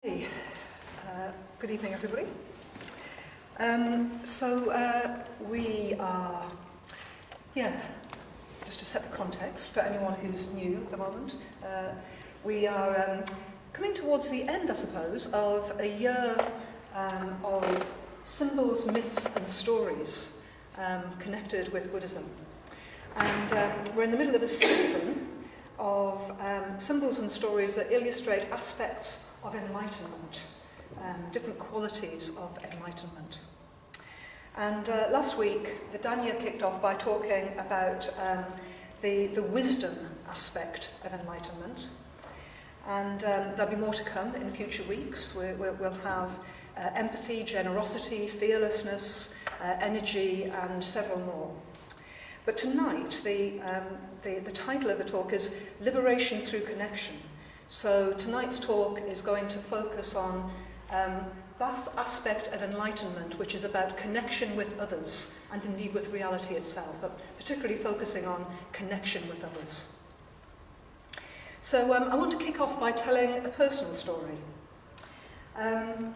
Hey, good evening, everybody. We are, just to set the context for anyone who's new at the moment, we are coming towards the end, I suppose, of a year of symbols, myths and stories connected with Buddhism. And we're in the middle of a season of symbols and stories that illustrate aspects of enlightenment, different qualities of enlightenment. And last week, Vidanya kicked off by talking about the wisdom aspect of enlightenment. And there'll be more to come in future weeks. We'll have empathy, generosity, fearlessness, energy, and several more. But tonight, the title of the talk is Liberation Through Connection. So tonight's talk is going to focus on that aspect of enlightenment which is about connection with others and indeed with reality itself, but particularly focusing on connection with others. So I want to kick off by telling a personal story.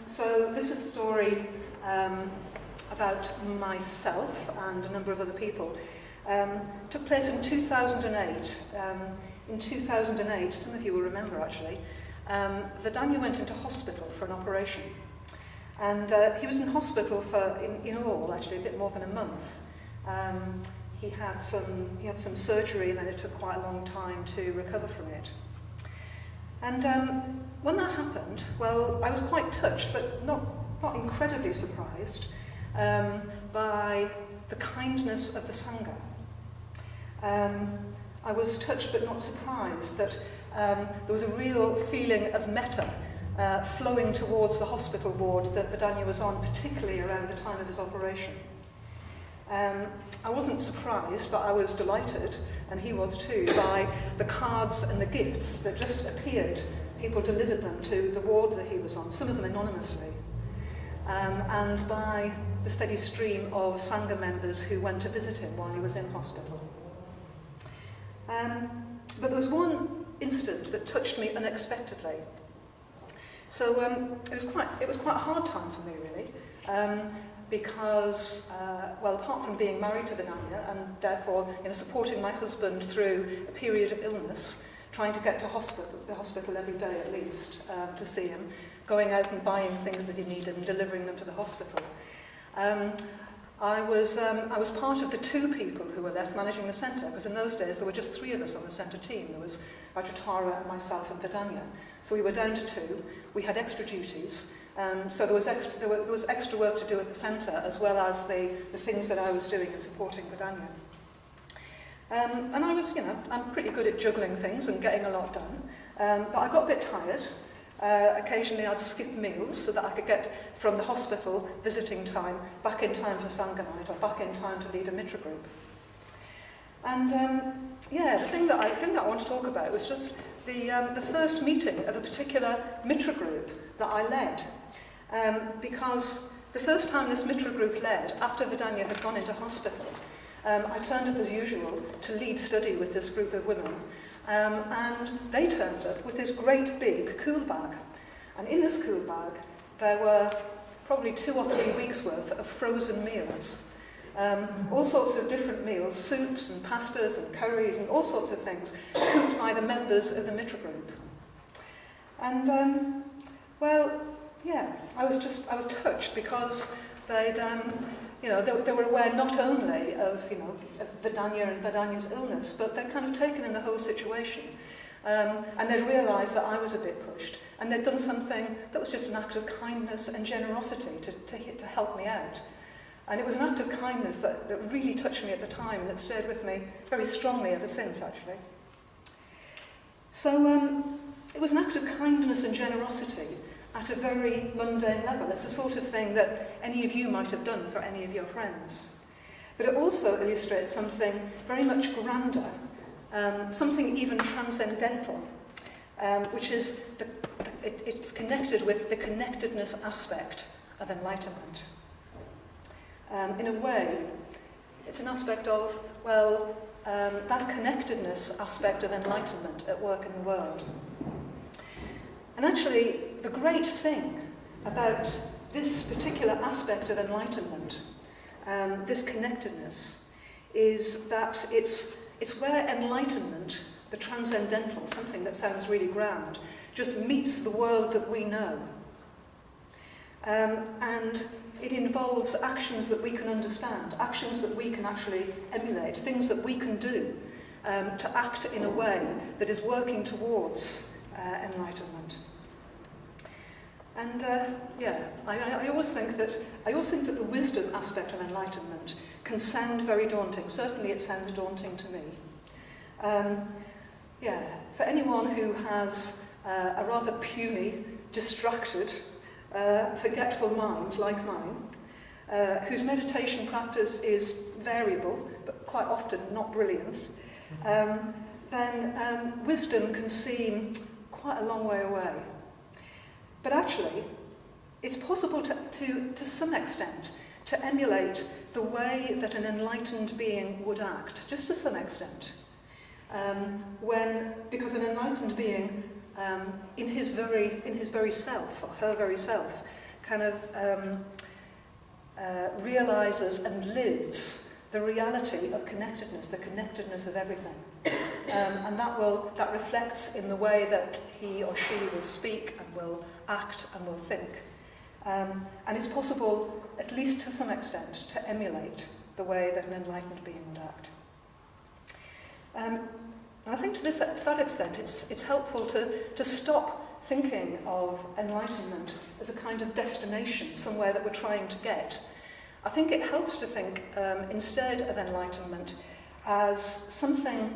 So this is a story about myself and a number of other people. Took place in 2008. In 2008, some of you will remember actually, Vidanya went into hospital for an operation. And he was in hospital for, in all, actually, a bit more than a month. He had some surgery, and then it took quite a long time to recover from it. And when that happened, well, I was quite touched, but not incredibly surprised, by the kindness of the Sangha. I was touched but not surprised that there was a real feeling of metta flowing towards the hospital ward that Vidanya was on, particularly around the time of his operation. I wasn't surprised, but I was delighted, and he was too, by the cards and the gifts that just appeared. People delivered them to the ward that he was on, some of them anonymously, and by the steady stream of Sangha members who went to visit him while he was in hospital. But there was one incident that touched me unexpectedly. So it was quite a hard time for me, really, because, apart from being married to Vidanya and therefore supporting my husband through a period of illness, trying to get to the hospital every day at least to see him, going out and buying things that he needed and delivering them to the hospital. I was part of the two people who were left managing the centre, because in those days there were just three of us on the centre team. There was Ajatara, myself and Vidanya. So we were down to two. We had extra duties. So there was extra work to do at the centre, as well as the things that I was doing in supporting Vidanya. And I was, I'm pretty good at juggling things and getting a lot done. But I got a bit tired. Occasionally I'd skip meals so that I could get from the hospital visiting time back in time for Sangha Night or back in time to lead a mitra group. And the thing that I want to talk about was just the first meeting of a particular mitra group that I led. Because the first time this mitra group led, after Vidanya had gone into hospital, I turned up as usual to lead study with this group of women. And they turned up with this great big cool bag. And in this cool bag, there were probably 2 or 3 weeks' worth of frozen meals. All sorts of different meals, soups and pastas and curries and all sorts of things, cooked by the members of the mitra group. And, I was touched because they were aware not only of Vidanya and Vidanya's illness, but they'd kind of taken in the whole situation. And they'd realised that I was a bit pushed. And they'd done something that was just an act of kindness and generosity to help me out. And it was an act of kindness that really touched me at the time, and it stayed with me very strongly ever since, actually. So it was an act of kindness and generosity at a very mundane level. It's the sort of thing that any of you might have done for any of your friends. But it also illustrates something very much grander, something even transcendental, which is it's connected with the connectedness aspect of enlightenment. In a way, it's an aspect of, that connectedness aspect of enlightenment at work in the world. And actually, the great thing about this particular aspect of enlightenment, this connectedness, is that it's where enlightenment, the transcendental, something that sounds really grand, just meets the world that we know. And it involves actions that we can understand, actions that we can actually emulate, things that we can do to act in a way that is working towards enlightenment. And I always think that the wisdom aspect of enlightenment can sound very daunting. Certainly, it sounds daunting to me. For anyone who has a rather puny, distracted, forgetful mind like mine, whose meditation practice is variable, but quite often not brilliant, then wisdom can seem quite a long way away. But actually, it's possible to some extent to emulate the way that an enlightened being would act, just to some extent. Because an enlightened being, in his very self, or her very self, kind of realizes and lives the reality of connectedness, the connectedness of everything. And that reflects in the way that he or she will speak and will act and will think. And it's possible, at least to some extent, to emulate the way that an enlightened being would act. And I think to that extent, it's helpful to stop thinking of enlightenment as a kind of destination, somewhere that we're trying to get. I think it helps to think instead of enlightenment as something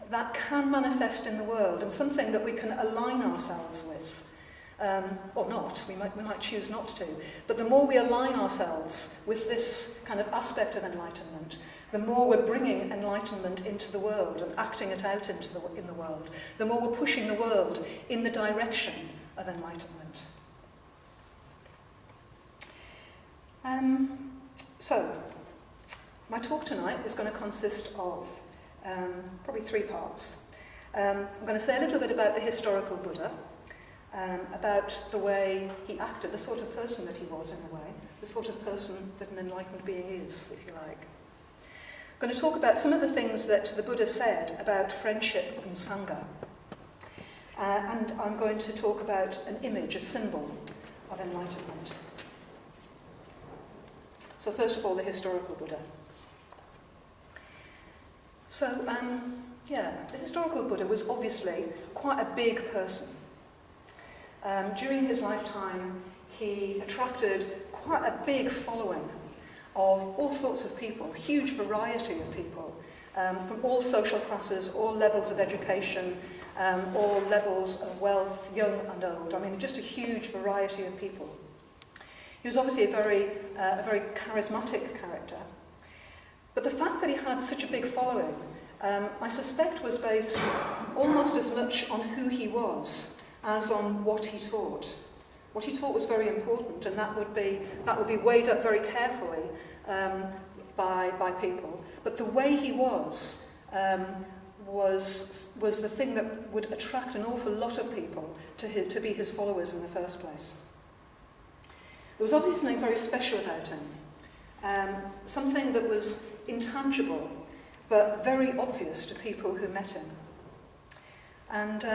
that can manifest in the world and something that we can align ourselves with. Or not, we might choose not to. But the more we align ourselves with this kind of aspect of enlightenment, the more we're bringing enlightenment into the world and acting it out in the world, the more we're pushing the world in the direction of enlightenment. So, my talk tonight is going to consist of probably 3 parts. I'm going to say a little bit about the historical Buddha, about the way he acted, the sort of person that he was in a way, the sort of person that an enlightened being is, if you like. I'm going to talk about some of the things that the Buddha said about friendship and Sangha. And I'm going to talk about an image, a symbol of enlightenment. So first of all, the historical Buddha. So, the historical Buddha was obviously quite a big person. During his lifetime, he attracted quite a big following of all sorts of people, huge variety of people, from all social classes, all levels of education, all levels of wealth, young and old. I mean, just a huge variety of people. He was obviously a very charismatic character. But the fact that he had such a big following, I suspect was based almost as much on who he was as on what he taught. What he taught was very important, and that would be weighed up very carefully by people. But the way he was the thing that would attract an awful lot of people to be his followers in the first place. There was obviously something very special about him, something that was intangible, but very obvious to people who met him. And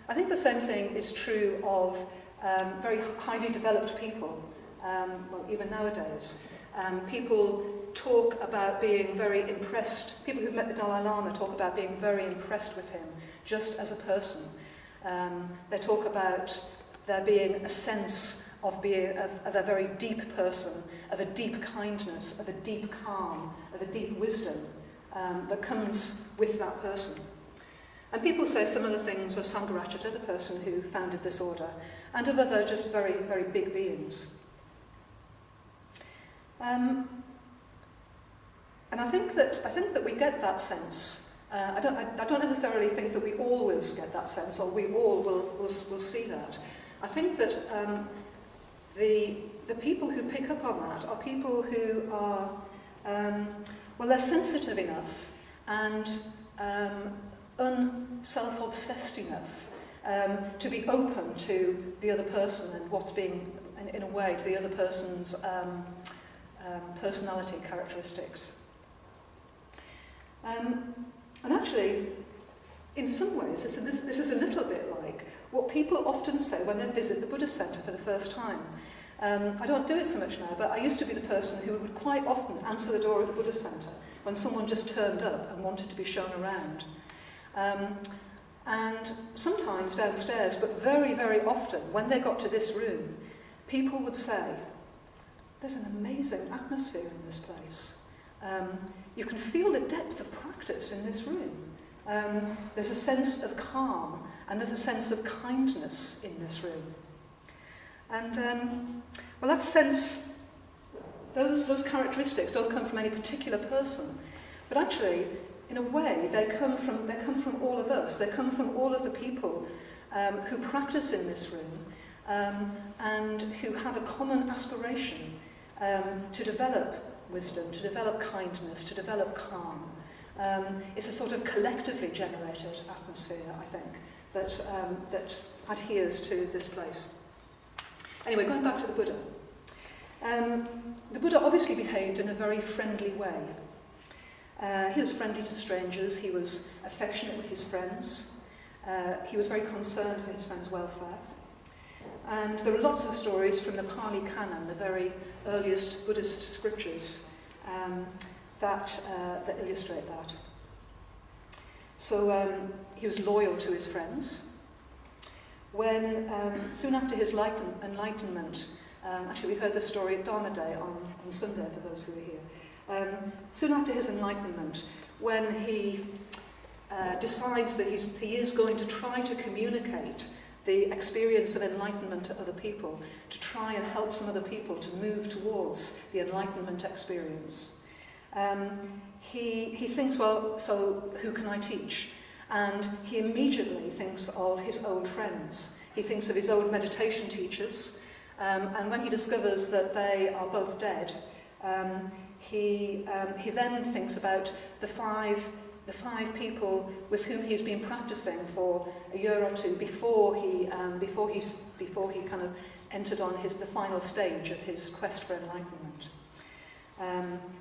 I think the same thing is true of very highly developed people, even nowadays. People talk about being very impressed. People who've met the Dalai Lama talk about being very impressed with him, just as a person. They talk about there being a sense of a very deep person, of a deep kindness, of a deep calm, of a deep wisdom that comes with that person. And people say similar things of Sangha, the person who founded this order, and of other just very, very big beings. And I think that we get that sense. I don't necessarily think that we always get that sense, or we all will see that. I think that the people who pick up on that are people who are they're sensitive enough and unself-obsessed enough to be open to the other person and what's being, in a way, to the other person's personality characteristics. And actually, in some ways, this is a little bit like what people often say when they visit the Buddhist Centre for the first time. I don't do it so much now, but I used to be the person who would quite often answer the door of the Buddhist Centre when someone just turned up and wanted to be shown around. And sometimes downstairs, but very, very often, when they got to this room, people would say, "There's an amazing atmosphere in this place. You can feel the depth of practice in this room. There's a sense of calm, and there's a sense of kindness in this room." And, well, that sense, those characteristics don't come from any particular person, but actually, in a way, they come from all of us. They come from all of the people who practice in this room and who have a common aspiration to develop wisdom, to develop kindness, to develop calm. It's a sort of collectively generated atmosphere, I think, that adheres to this place. Anyway, going back to the Buddha. The Buddha obviously behaved in a very friendly way. He was friendly to strangers, he was affectionate with his friends, he was very concerned for his friends' welfare. And there are lots of stories from the Pali Canon, the very earliest Buddhist scriptures, that illustrate that. So he was loyal to his friends. When, soon after his enlightenment, actually we heard the story at Dharma Day on Sunday for those who were here. Soon after his enlightenment, when he decides that he is going to try to communicate the experience of enlightenment to other people, to try and help some other people to move towards the enlightenment experience, he thinks, well, so who can I teach? And he immediately thinks of his old friends. He thinks of his old meditation teachers, and when he discovers that they are both dead, he then thinks about the five people with whom he's been practicing for a year or two before he kind of entered on the final stage of his quest for enlightenment.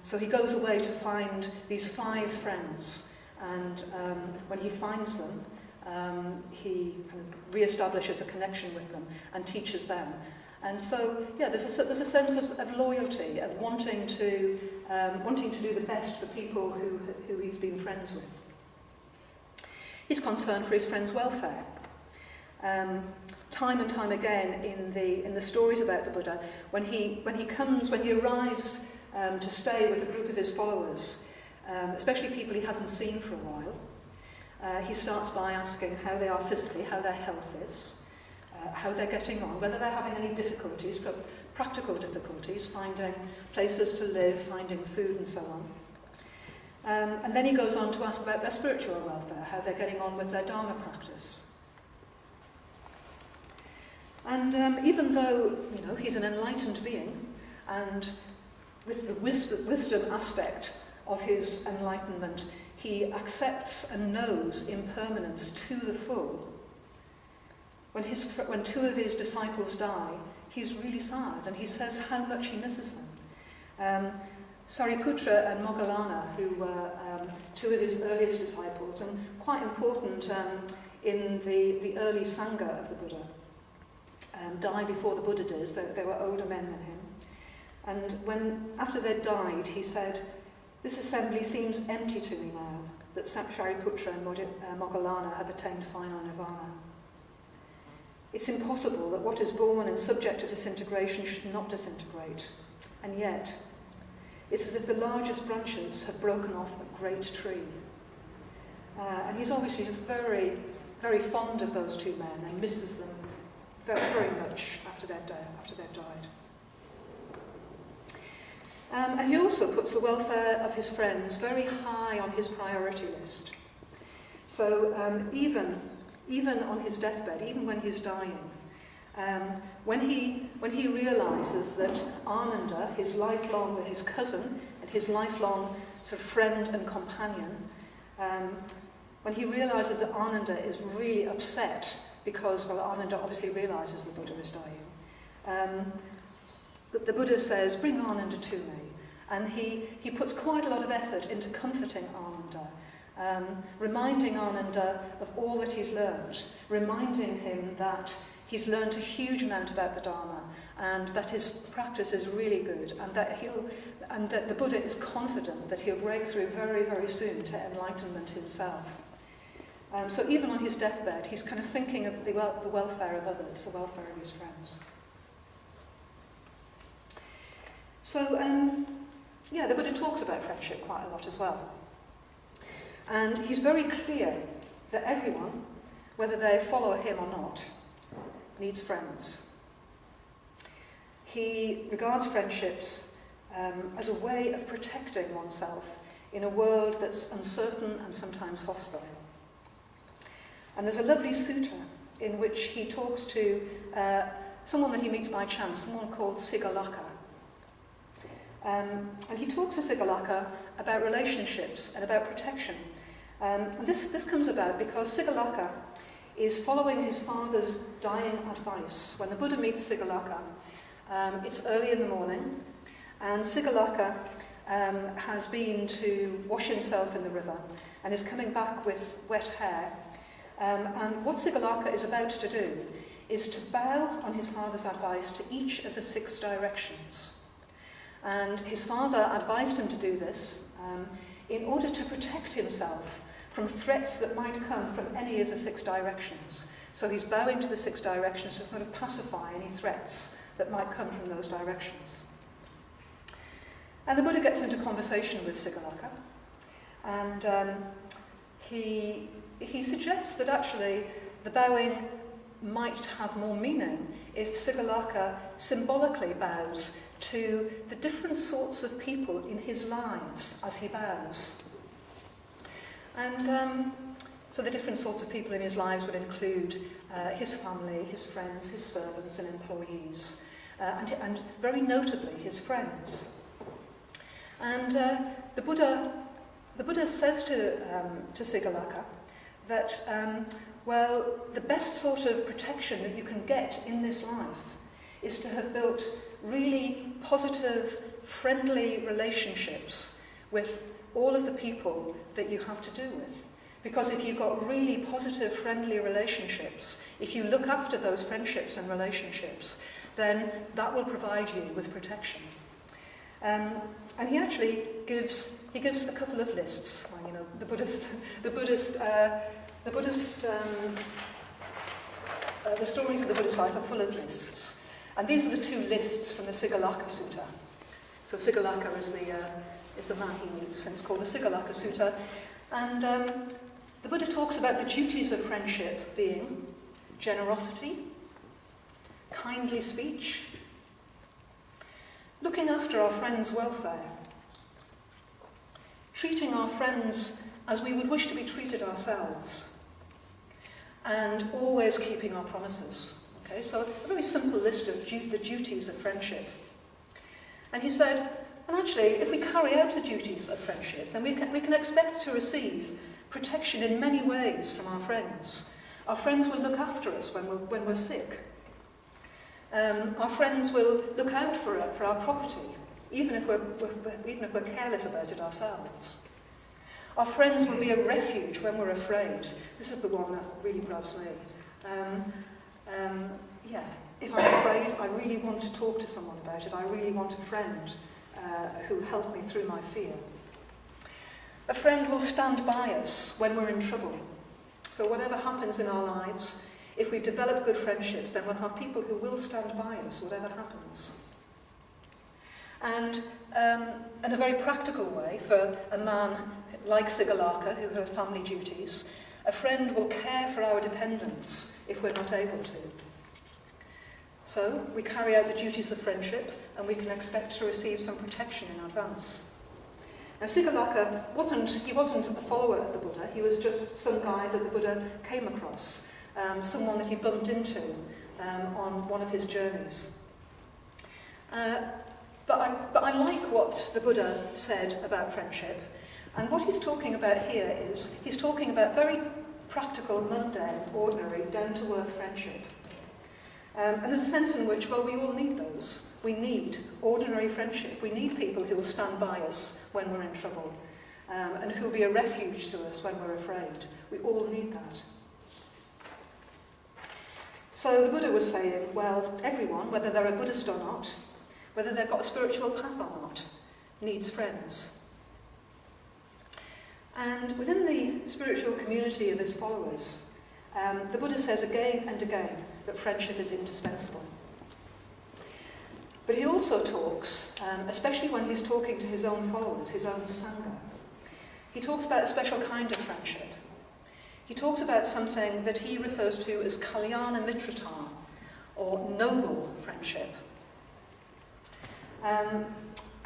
So he goes away to find these 5 friends. And when he finds them, he kind of re-establishes a connection with them and teaches them. And so, yeah, there's a sense of loyalty, of wanting to do the best for people who he's been friends with. He's concerned for his friends' welfare. Time and time again in the stories about the Buddha, when he arrives to stay with a group of his followers, especially people he hasn't seen for a while. He starts by asking how they are physically, how their health is, how they're getting on, whether they're having any difficulties, practical difficulties, finding places to live, finding food and so on. And then he goes on to ask about their spiritual welfare, how they're getting on with their Dharma practice. And even though, he's an enlightened being, and with the wisdom aspect of his enlightenment, he accepts and knows impermanence to the full. When 2 of his disciples die, he's really sad, and he says how much he misses them. Sariputra and Moggallana, who were 2 of his earliest disciples, and quite important in the early Sangha of the Buddha, died before the Buddha did. They were older men than him. And after they'd died, he said, "This assembly seems empty to me now, that Sariputra and Moggallana have attained final nirvana. It's impossible that what is born and subject to disintegration should not disintegrate. And yet, it's as if the largest branches have broken off a great tree." And he's obviously just very, very fond of those 2 men and misses them very, very much after they've died. And he also puts the welfare of his friends very high on his priority list. So even on his deathbed, even when he's dying, when he realises that Ananda, his cousin and his lifelong sort of friend and companion, when he realises that Ananda is really upset because, well, Ananda obviously realises the Buddha is dying. But the Buddha says, bring Ananda to me. And he puts quite a lot of effort into comforting Ananda, reminding Ananda of all that he's learned, reminding him that he's learned a huge amount about the Dharma and that his practice is really good, and that the Buddha is confident that he'll break through very, very soon to enlightenment himself. So even on his deathbed, he's kind of thinking of the welfare of others, the welfare of his friends. So, the Buddha talks about friendship quite a lot as well. And he's very clear that everyone, whether they follow him or not, needs friends. He regards friendships as a way of protecting oneself in a world that's uncertain and sometimes hostile. And there's a lovely sutta in which he talks to someone that he meets by chance, someone called Sigalaka. And he talks to Sigalaka about relationships and about protection. And this comes about because Sigalaka is following his father's dying advice. When the Buddha meets Sigalaka, it's early in the morning, and Sigalaka has been to wash himself in the river and is coming back with wet hair. And what Sigalaka is about to do is to bow on his father's advice to each of the 6 directions. And his father advised him to do this in order to protect himself from threats that might come from any of the 6 directions. So he's bowing to the 6 directions to sort of pacify any threats that might come from those directions. And the Buddha gets into conversation with Sigalaka, and he suggests that actually the bowing might have more meaning if Sigalaka symbolically bows to the different sorts of people in his lives as he bows. And so the different sorts of people in his lives would include his family, his friends, his servants and employees, and very notably his friends. And the Buddha says to Sigalaka that the best sort of protection that you can get in this life is to have built really positive, friendly relationships with all of the people that you have to do with. Because if you've got really positive, friendly relationships, if you look after those friendships and relationships, then that will provide you with protection. And he actually gives a couple of lists. Well, the stories of the Buddhist life are full of lists. And these are the 2 lists from the Sigalaka Sutta. So Sigalaka is the man he meets, and it's called the Sigalaka Sutta. And the Buddha talks about the duties of friendship being generosity, kindly speech, looking after our friends' welfare, treating our friends as we would wish to be treated ourselves, and always keeping our promises. Okay, so a very simple list of the duties of friendship. And he said, and actually, if we carry out the duties of friendship, then we can expect to receive protection in many ways from our friends. Our friends will look after us when we're sick. Our friends will look out for our property, even if we're careless about it ourselves. Our friends will be a refuge when we're afraid. This is the one that really grabs me. If I'm afraid, I really want to talk to someone about it. I really want a friend who helped me through my fear. A friend will stand by us when we're in trouble. So whatever happens in our lives, if we develop good friendships, then we'll have people who will stand by us, whatever happens. And in a very practical way, for a man like Sigalaka, who has family duties, a friend will care for our dependents if we're not able to. So we carry out the duties of friendship, and we can expect to receive some protection in advance. Now Sigalaka wasn't a follower of the Buddha, he was just some guy that the Buddha came across, someone that he bumped into on one of his journeys. But I like what the Buddha said about friendship, and what he's talking about here is, he's talking about very practical, mundane, ordinary, down-to-earth friendship. And there's a sense in which, well, we all need those. We need ordinary friendship. We need people who will stand by us when we're in trouble, and who will be a refuge to us when we're afraid. We all need that. So the Buddha was saying, well, everyone, whether they're a Buddhist or not, whether they've got a spiritual path or not, needs friends. And within the spiritual community of his followers, the Buddha says again and again that friendship is indispensable. But he also talks, especially when he's talking to his own followers, his own Sangha, he talks about a special kind of friendship. He talks about something that he refers to as kalyana mitrata, or noble friendship. And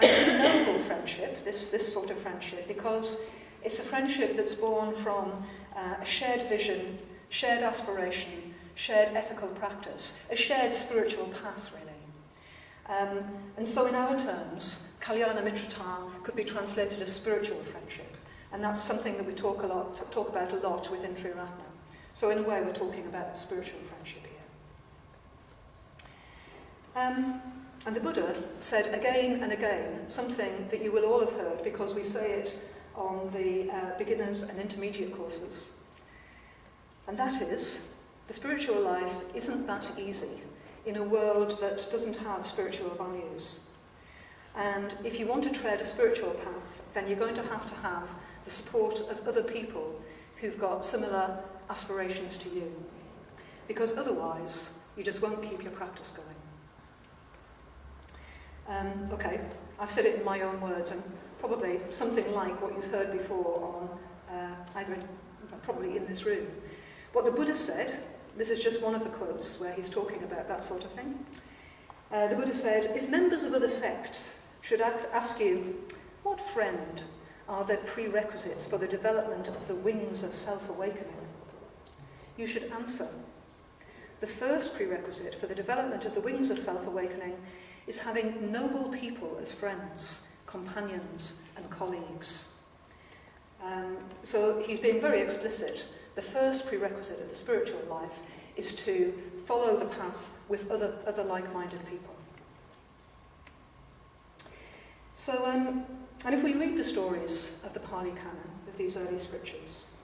it's a noble friendship, this sort of friendship, because it's a friendship that's born from a shared vision, shared aspiration, shared ethical practice, a shared spiritual path, really. And so in our terms, kalyana mitrata could be translated as spiritual friendship. And that's something that we talk about a lot within Triratna. So in a way, we're talking about spiritual friendship here. And the Buddha said again and again something that you will all have heard, because we say it on the beginners and intermediate courses. And that is, the spiritual life isn't that easy in a world that doesn't have spiritual values. And if you want to tread a spiritual path, then you're going to have the support of other people who've got similar aspirations to you. Because otherwise, you just won't keep your practice going. Okay, I've said it in my own words, and probably something like what you've heard before on probably in this room. What the Buddha said, this is just one of the quotes where he's talking about that sort of thing. The Buddha said, if members of other sects should ask you, what friend are the prerequisites for the development of the wings of self-awakening? You should answer. The first prerequisite for the development of the wings of self-awakening is having noble people as friends, companions, and colleagues. So he's being very explicit. The first prerequisite of the spiritual life is to follow the path with other like-minded people. So, and if we read the stories of the Pali Canon, of these early scriptures,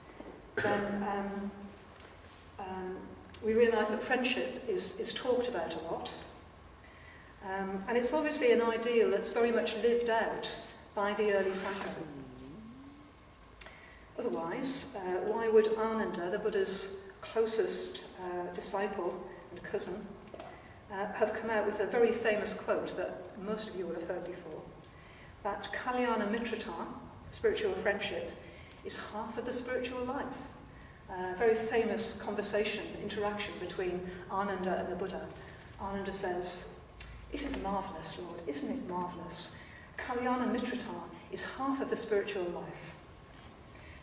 then we realise that friendship is talked about a lot. And it's obviously an ideal that's very much lived out by the early Sangha. Otherwise, why would Ananda, the Buddha's closest disciple and cousin, have come out with a very famous quote that most of you will have heard before, that kalyana mitrata, spiritual friendship, is half of the spiritual life. Very famous interaction between Ananda and the Buddha. Ananda says, "It is marvellous, Lord, isn't it marvellous? Kalyana mitrata is half of the spiritual life."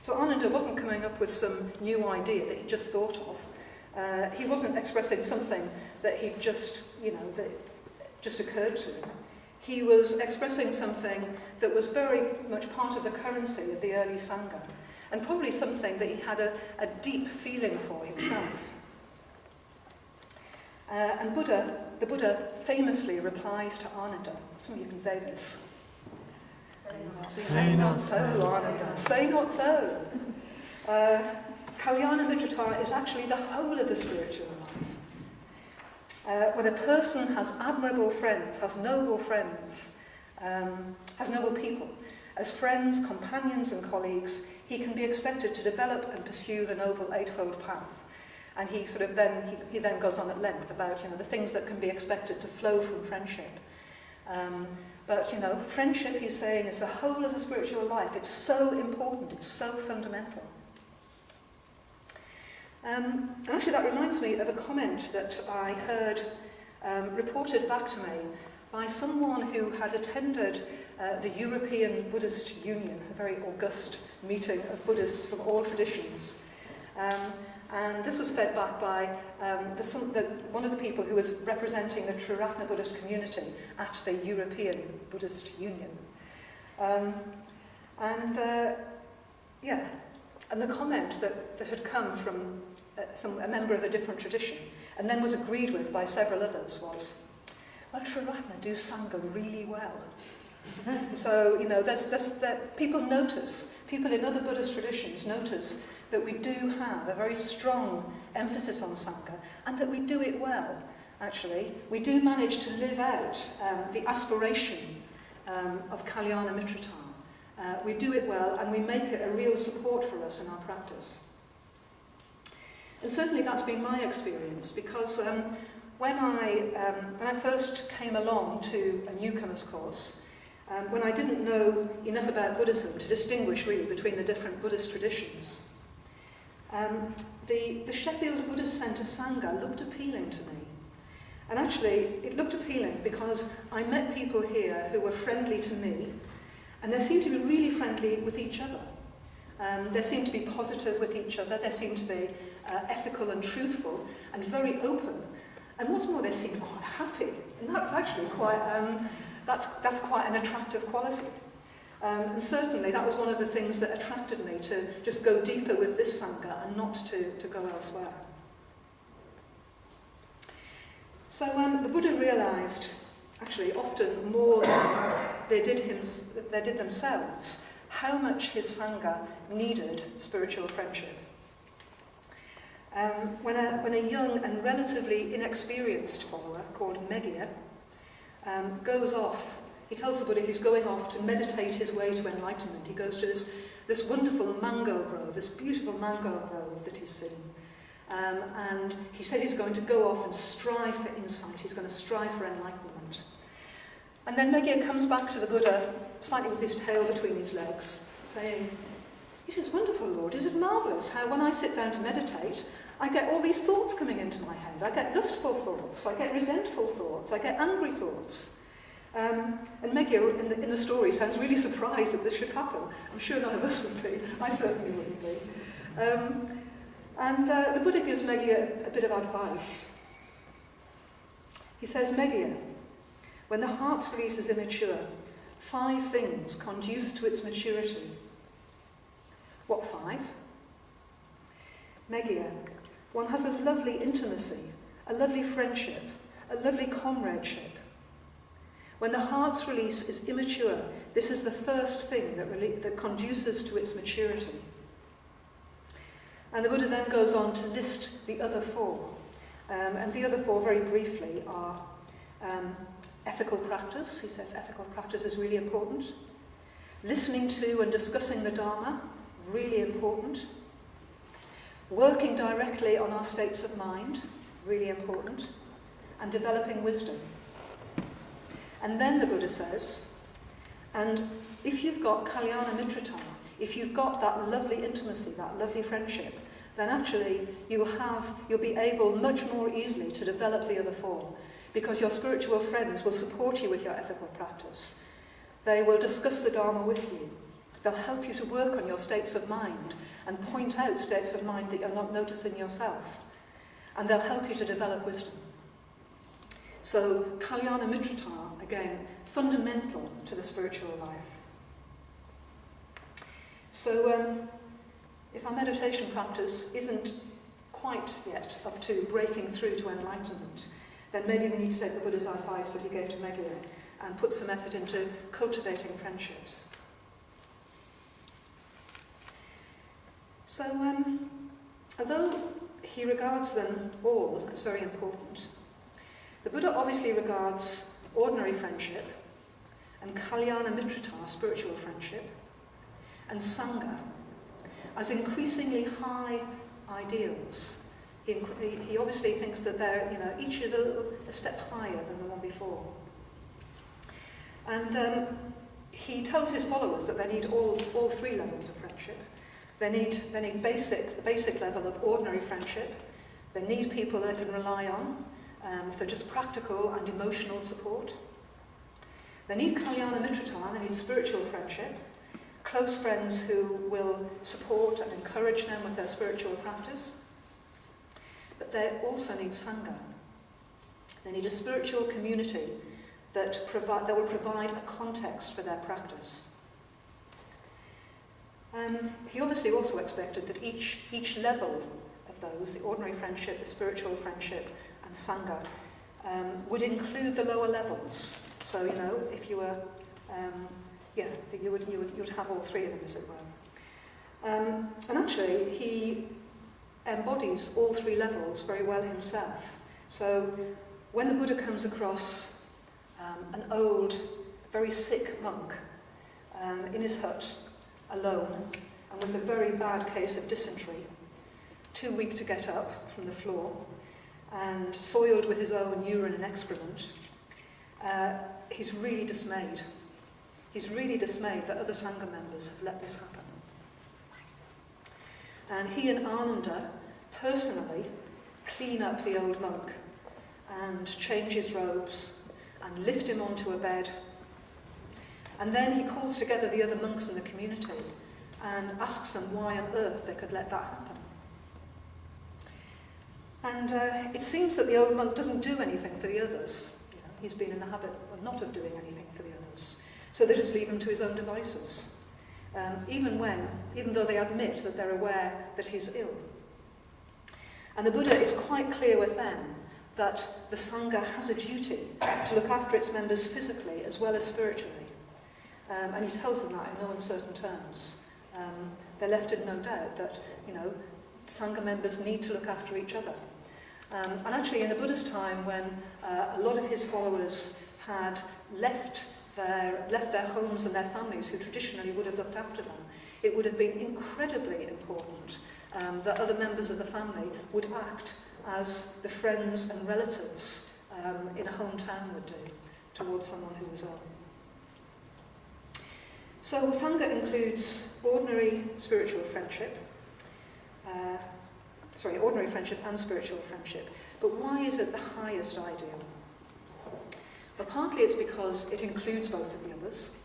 So Ananda wasn't coming up with some new idea that he just thought of. He wasn't expressing something that he that just occurred to him. He was expressing something that was very much part of the currency of the early Sangha, and probably something that he had a deep feeling for himself. And the Buddha famously replies to Ananda. Some of you can say this. Say not so, Ananda. Say not so. Kalyana mitrata is actually the whole of the spiritual life. When a person has admirable friends, has noble friends, has noble people, as friends, companions and colleagues, he can be expected to develop and pursue the Noble Eightfold Path. And he then goes on at length about the things that can be expected to flow from friendship. But friendship, he's saying, is the whole of the spiritual life. It's so important, it's so fundamental. And actually that reminds me of a comment that I heard reported back to me by someone who had attended the European Buddhist Union, a very august meeting of Buddhists from all traditions. And this was fed back by one of the people who was representing the Triratna Buddhist community at the European Buddhist Union. And the comment that had come from a member of a different tradition, and then was agreed with by several others, was, well, Triratna do Sangha really well. So, people notice, people in other Buddhist traditions notice that we do have a very strong emphasis on Sangha, and that we do it well, actually. We do manage to live out the aspiration of Kalyana Mitrata. We do it well, and we make it a real support for us in our practice. And certainly that's been my experience, because when I first came along to a newcomer's course, when I didn't know enough about Buddhism to distinguish really between the different Buddhist traditions, the Sheffield Buddhist Centre Sangha looked appealing to me. And actually, it looked appealing because I met people here who were friendly to me, and they seemed to be really friendly with each other. They seemed to be positive with each other, they seemed to be ethical and truthful, and very open. And what's more, they seemed quite happy. And that's actually quite, that's quite an attractive quality. And certainly that was one of the things that attracted me to just go deeper with this Sangha and not to go elsewhere. So the Buddha realised, actually often more than they did themselves, how much his Sangha needed spiritual friendship. When a young and relatively inexperienced follower called Megya goes off, he tells the Buddha he's going off to meditate his way to enlightenment. He goes to this wonderful mango grove, this beautiful mango grove that he's seen. And he said he's going to go off and strive for insight, he's going to strive for enlightenment. And then Megya comes back to the Buddha, slightly with his tail between his legs, saying, "It is wonderful, Lord, it is marvellous how when I sit down to meditate, I get all these thoughts coming into my head. I get lustful thoughts, I get resentful thoughts, I get angry thoughts." And Megya, in the story, sounds really surprised that this should happen. I'm sure none of us would be. I certainly wouldn't be. And the Buddha gives Megya a bit of advice. He says, "Megya, when the heart's release is immature, 5 things conduce to its maturity." What 5? Megya, one has a lovely intimacy, a lovely friendship, a lovely comradeship. When the heart's release is immature, this is the first thing that conduces to its maturity. And the Buddha then goes on to list the other 4. And the other 4, very briefly, are ethical practice. He says ethical practice is really important. Listening to and discussing the Dharma, really important. Working directly on our states of mind, really important. And developing wisdom. And then the Buddha says, and if you've got Kalyana Mitrata, if you've got that lovely intimacy, that lovely friendship, then actually you'll be able much more easily to develop the other 4, because your spiritual friends will support you with your ethical practice. They will discuss the Dharma with you. They'll help you to work on your states of mind and point out states of mind that you're not noticing yourself. And they'll help you to develop wisdom. So Kalyana Mitrata, again, fundamental to the spiritual life. So if our meditation practice isn't quite yet up to breaking through to enlightenment, then maybe we need to take the Buddha's advice that he gave to Megya and put some effort into cultivating friendships. So although he regards them all as very important, the Buddha obviously regards ordinary friendship and Kalyana Mitrata, spiritual friendship, and Sangha as increasingly high ideals. He obviously thinks that they're, each is a step higher than the one before. And he tells his followers that they need all 3 levels of friendship. They need the basic level of ordinary friendship. They need people they can rely on for just practical and emotional support. They need Kalyana Mitrata, they need spiritual friendship, close friends who will support and encourage them with their spiritual practice. But they also need Sangha. They need a spiritual community that will provide a context for their practice. He obviously also expected that each level of those, the ordinary friendship, the spiritual friendship, and Sangha, would include the lower levels. So, you know, if you were, you would have all three of them, as it were. And actually, he embodies all three levels very well himself. So, when the Buddha comes across an old, very sick monk in his hut, alone, and with a very bad case of dysentery, too weak to get up from the floor, and soiled with his own urine and excrement, he's really dismayed. He's really dismayed that other Sangha members have let this happen. And he and Ananda personally clean up the old monk and change his robes and lift him onto a bed. And then he calls together the other monks in the community and asks them why on earth they could let that happen. And it seems that the old monk doesn't do anything for the others. You know, he's been in the habit of not of doing anything for the others. So they just leave him to his own devices, even though they admit that they're aware that he's ill. And the Buddha is quite clear with them that the Sangha has a duty to look after its members physically as well as spiritually. And he tells them that in no uncertain terms. They're left in no doubt that, you know, Sangha members need to look after each other. And actually in the Buddha's time, when a lot of his followers had left their homes and their families, who traditionally would have looked after them, it would have been incredibly important that other members of the family would act as the friends and relatives in a hometown would do towards someone who was ill. So Sangha includes ordinary friendship and spiritual friendship. But why is it the highest ideal? Well, partly it's because it includes both of the others.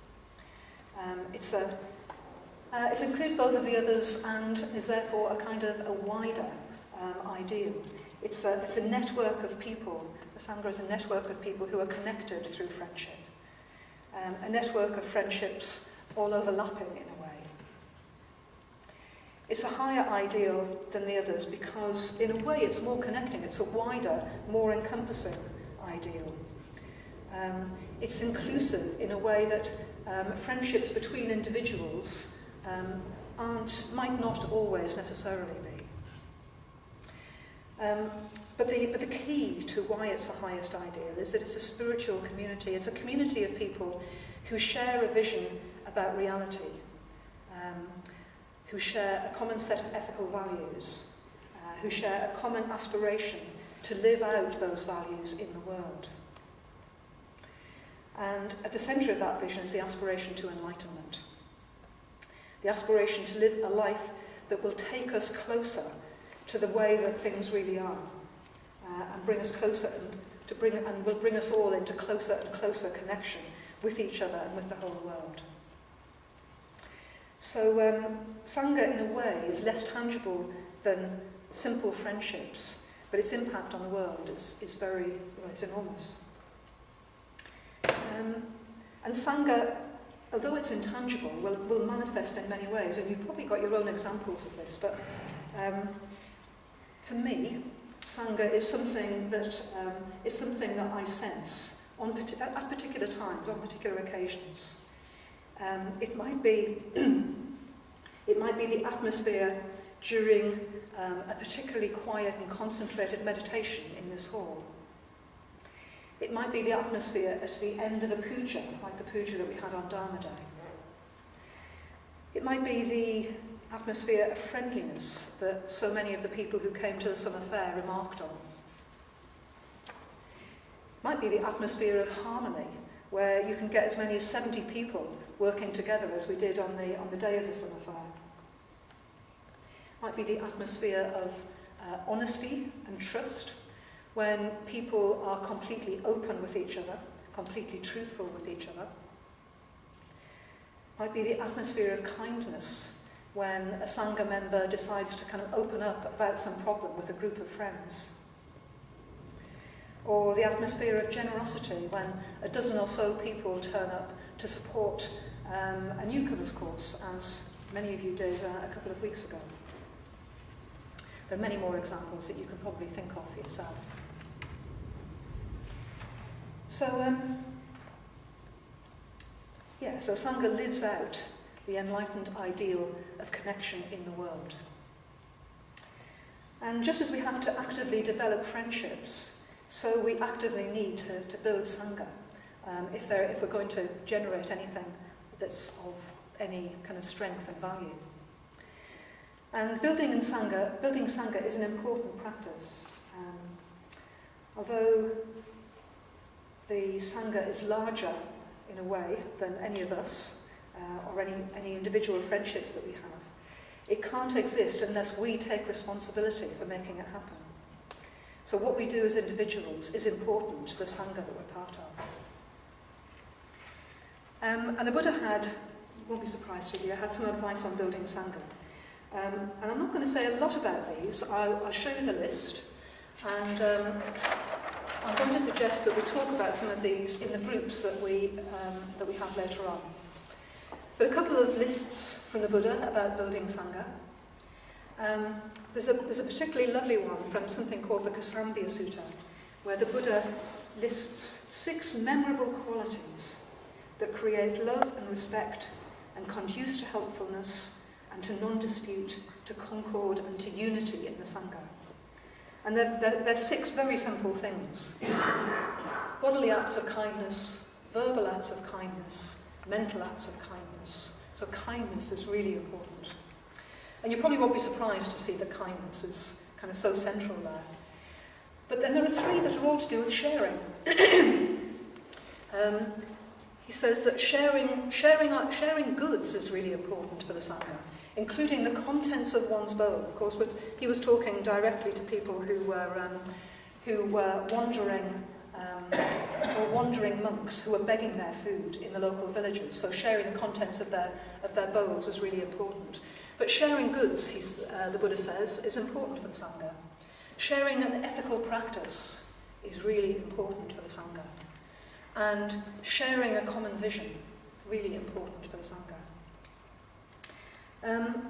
It includes both of the others and is therefore a kind of a wider ideal. It's a network of people. The Sangha is a network of people who are connected through friendship. A network of friendships all overlapping in a way. It's a higher ideal than the others because in a way it's more connecting. It's a wider, more encompassing ideal. It's inclusive in a way that friendships between individuals might not always necessarily be. But the key to why it's the highest ideal is that it's a spiritual community. It's a community of people who share a vision about reality, who share a common set of ethical values, who share a common aspiration to live out those values in the world. And at the centre of that vision is the aspiration to enlightenment. The aspiration to live a life that will take us closer to the way that things really are, and bring us closer and will bring us all into closer and closer connection with each other and with the whole world. So Sangha, in a way, is less tangible than simple friendships, but its impact on the world is it's enormous. And Sangha, although it's intangible, will manifest in many ways, and you've probably got your own examples of this, but for me, Sangha is something that I sense at particular times, on particular occasions. It might be the atmosphere during a particularly quiet and concentrated meditation in this hall. It might be the atmosphere at the end of a puja, like the puja that we had on Dharma Day. It might be the atmosphere of friendliness that so many of the people who came to the summer fair remarked on. It might be the atmosphere of harmony, where you can get as many as 70 people working together as we did on the day of the summer fair. It might be the atmosphere of honesty and trust, when people are completely open with each other, completely truthful with each other. It might be the atmosphere of kindness, when a Sangha member decides to kind of open up about some problem with a group of friends. Or the atmosphere of generosity, when a dozen or so people turn up to support a newcomer's course, as many of you did a couple of weeks ago. There are many more examples that you can probably think of for yourself. So Sangha lives out the enlightened ideal of connection in the world. And just as we have to actively develop friendships, so we actively need to build Sangha if we're going to generate anything that's of any kind of strength and value. And building Sangha is an important practice. Although the Sangha is larger in a way than any of us or any individual friendships that we have, it can't exist unless we take responsibility for making it happen. So what we do as individuals is important to the Sangha that we're part of. And the Buddha won't be surprised to hear, had some advice on building Sangha. And I'm not going to say a lot about these. I'll show you the list, and I'm going to suggest that we talk about some of these in the groups that we have later on. But a couple of lists from the Buddha about building Sangha. There's a particularly lovely one from something called the Kausambya Sutta, where the Buddha lists 6 memorable qualities that create love and respect and conduce to helpfulness and to non-dispute, to concord and to unity in the Sangha. And they're 6 very simple things. Bodily acts of kindness, verbal acts of kindness, mental acts of kindness. So kindness is really important. And you probably won't be surprised to see that kindness is kind of so central there. But then there are 3 that are all to do with sharing. He says that sharing goods is really important for the Sangha, including the contents of one's bowl. Of course, he was talking directly to people who were wandering monks who were begging their food in the local villages. So sharing the contents of their bowls was really important. But sharing goods, the Buddha says, is important for the Sangha. Sharing an ethical practice is really important for the Sangha. And sharing a common vision, really important for the Sangha. And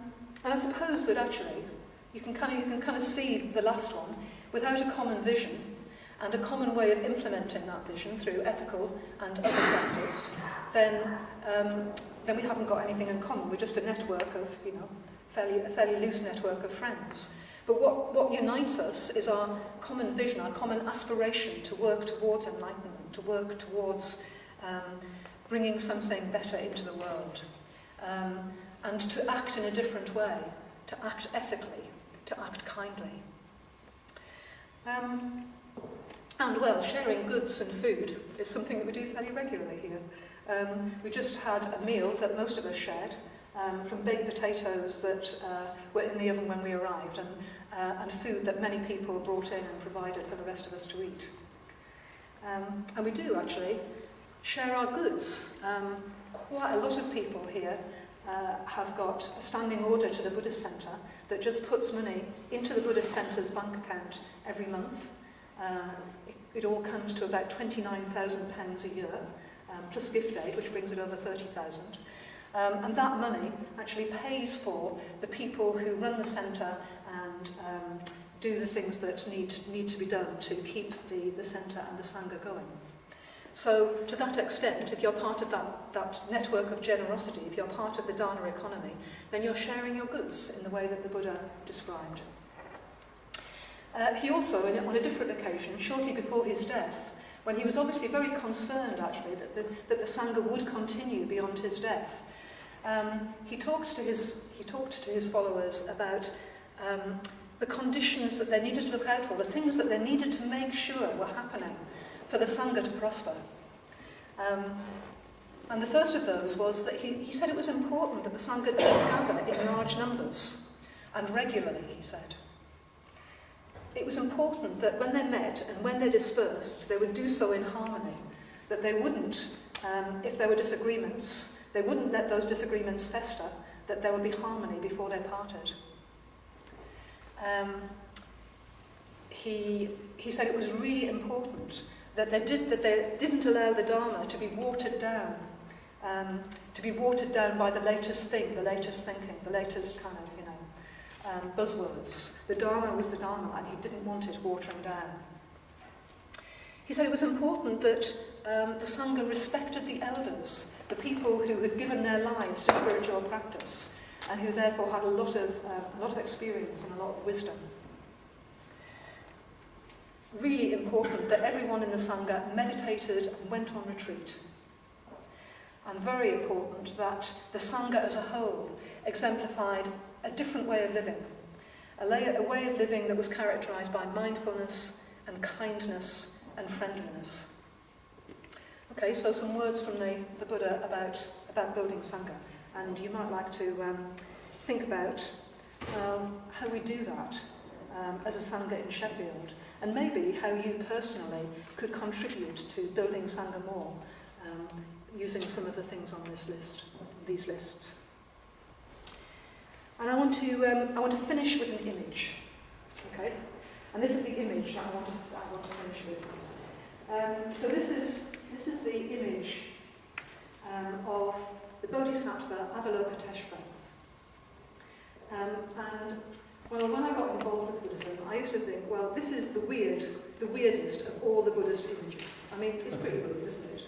I suppose that actually you can kind of see the last one. Without a common vision and a common way of implementing that vision through ethical and other practice, then we haven't got anything in common. We're just a network of, a fairly loose network of friends. But what unites us is our common vision, our common aspiration to work towards enlightenment, to work towards bringing something better into the world, and to act in a different way, to act ethically, to act kindly. Sharing goods and food is something that we do fairly regularly here. We just had a meal that most of us shared, from baked potatoes that were in the oven when we arrived, and food that many people brought in and provided for the rest of us to eat. And we do actually share our goods. Quite a lot of people here have got a standing order to the Buddhist Centre that just puts money into the Buddhist Centre's bank account every month. It all comes to about £29,000 a year, plus gift aid, which brings it over 30,000. And that money actually pays for the people who run the centre and do the things that need to be done to keep the centre and the Sangha going. So to that extent, if you're part of that network of generosity, if you're part of the Dana economy, then you're sharing your goods in the way that the Buddha described. He also, on a different occasion, shortly before his death, when he was obviously very concerned actually that the Sangha would continue beyond his death, he talked to his followers about the conditions that they needed to look out for, the things that they needed to make sure were happening for the Sangha to prosper. And the first of those was that he said it was important that the Sangha did gather in large numbers and regularly, he said. It was important that when they met and when they dispersed, they would do so in harmony, that they wouldn't, if there were disagreements, they wouldn't let those disagreements fester, that there would be harmony before they parted. He said it was really important that they didn't allow the Dharma to be watered down to be watered down by the latest thing, the latest thinking, the latest kind of, buzzwords. The Dharma was the Dharma, and he didn't want it watering down. He said it was important that the Sangha respected the elders, the people who had given their lives to spiritual practice, and who therefore had a lot of experience and a lot of wisdom. Really important that everyone in the Sangha meditated and went on retreat. And very important that the Sangha as a whole exemplified a different way of living, a way of living that was characterised by mindfulness and kindness and friendliness. Okay, so some words from the Buddha about building Sangha, and you might like to think about how we do that as a Sangha in Sheffield, and maybe how you personally could contribute to building Sangha more, using some of the things on these lists. And I want to finish with an image, okay? And this is the image that I want to finish with. So this is the image of the Bodhisattva Avalokiteshvara. And well, when I got involved with Buddhism, I used to think, well, this is the weirdest of all the Buddhist images. I mean, it's pretty weird, isn't it?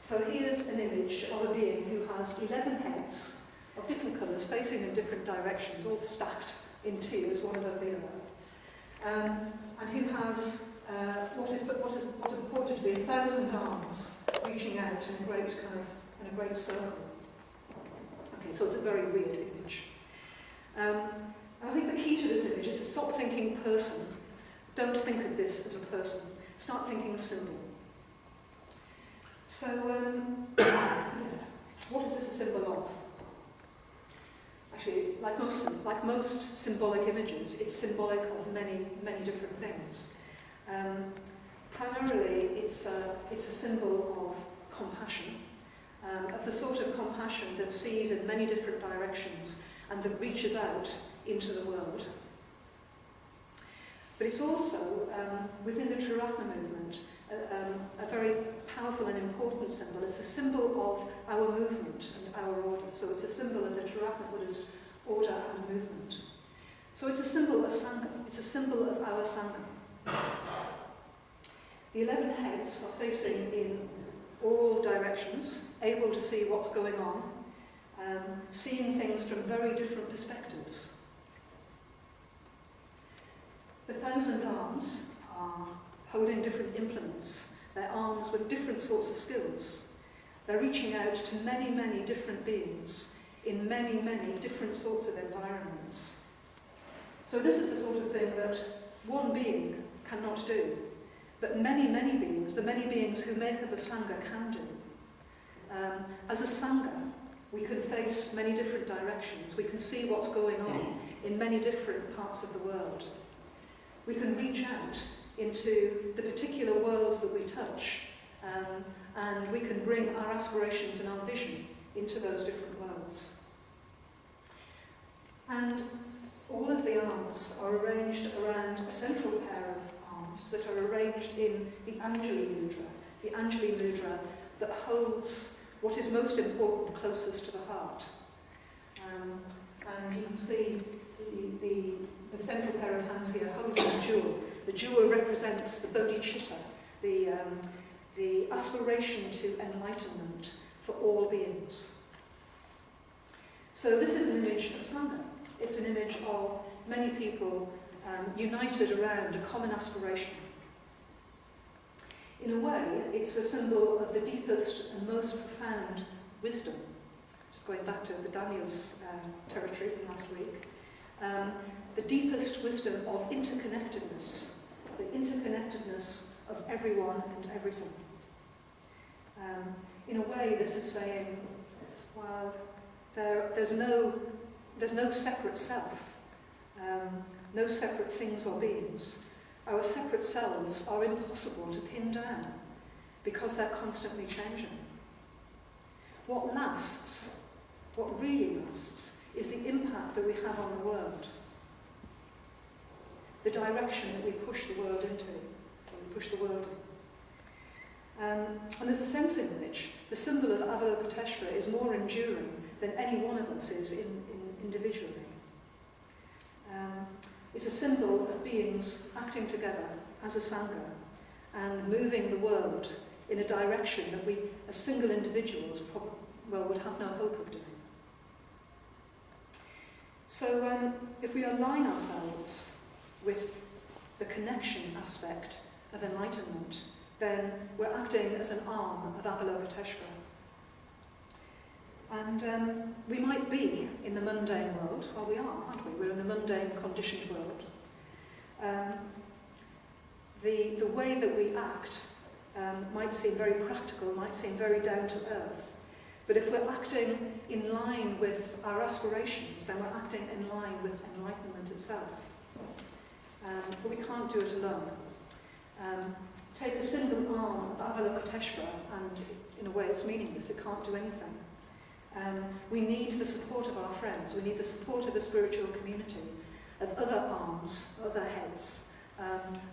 So here's an image of a being who has 11 heads of different colours, facing in different directions, all stacked in tiers, one above the other. And who has what is purported to be 1,000 arms reaching out in a great circle. Okay, so it's a very weird image. And I think the key to this image is to stop thinking person. Don't think of this as a person. Start thinking symbol. So, what is this a symbol of? Actually, like most symbolic images, it's symbolic of many, many different things. Primarily, it's a symbol of compassion, of the sort of compassion that sees in many different directions and that reaches out into the world. But it's also, within the Triratna movement, a very powerful and important symbol. It's a symbol of our movement and our order. So it's a symbol of the Triratna Buddhist order and movement. So it's a symbol of Sangha. It's a symbol of our Sangha. The 11 heads are facing in all directions, able to see what's going on, seeing things from very different perspectives. The 1,000 arms are holding different implements, their arms with different sorts of skills. They're reaching out to many, many different beings in many, many different sorts of environments. So this is the sort of thing that one being cannot do, but many, many beings, the many beings who make up a Sangha, can do. As a Sangha, we can face many different directions. We can see what's going on in many different parts of the world. We can reach out into the particular worlds that we touch, and we can bring our aspirations and our vision into those different worlds. And all of the arms are arranged around a central pair of arms that are arranged in the Anjali Mudra that holds what is most important closest to the heart. And you can see the central pair of hands here holding the jewel. The jewel represents the bodhicitta, the aspiration to enlightenment for all beings. So this is an image of Sangha. It's an image of many people united around a common aspiration. In a way, it's a symbol of the deepest and most profound wisdom. Just going back to the Daniel's territory from last week. The deepest wisdom of interconnectedness, the interconnectedness of everyone and everything. In a way, this is saying, well, there's no separate self, no separate things or beings. Our separate selves are impossible to pin down because they're constantly changing. What lasts, what really lasts, is the impact that we have on the world. The direction that we push the world into, or we push the world in. And there's a sense in which the symbol of Avalokiteshvara is more enduring than any one of us is individually. It's a symbol of beings acting together as a Sangha and moving the world in a direction that we, as single individuals, would have no hope of doing. So if we align ourselves with the connection aspect of enlightenment, then we're acting as an arm of Avalokiteshvara. And we might be in the mundane world. Well, we are, aren't we? We're in the mundane, conditioned world. The way that we act might seem very practical, might seem very down to earth. But if we're acting in line with our aspirations, then we're acting in line with enlightenment itself. But we can't do it alone. Take a single arm of Avalokiteshvara, and in a way it's meaningless, it can't do anything. We need the support of our friends, we need the support of a spiritual community, of other arms, other heads,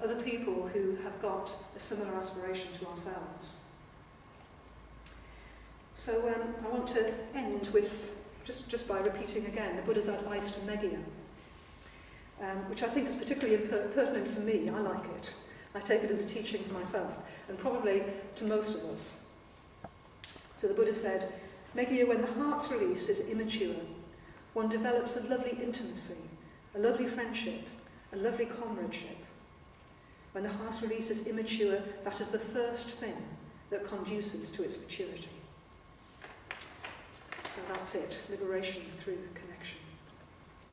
other people who have got a similar aspiration to ourselves. So I want to end with, just by repeating again, the Buddha's advice to Meghiya, which I think is particularly pertinent for me. I like it. I take it as a teaching for myself, and probably to most of us. So the Buddha said, Meghiya, when the heart's release is immature, one develops a lovely intimacy, a lovely friendship, a lovely comradeship. When the heart's release is immature, that is the first thing that conduces to its maturity. So that's it, liberation through connection.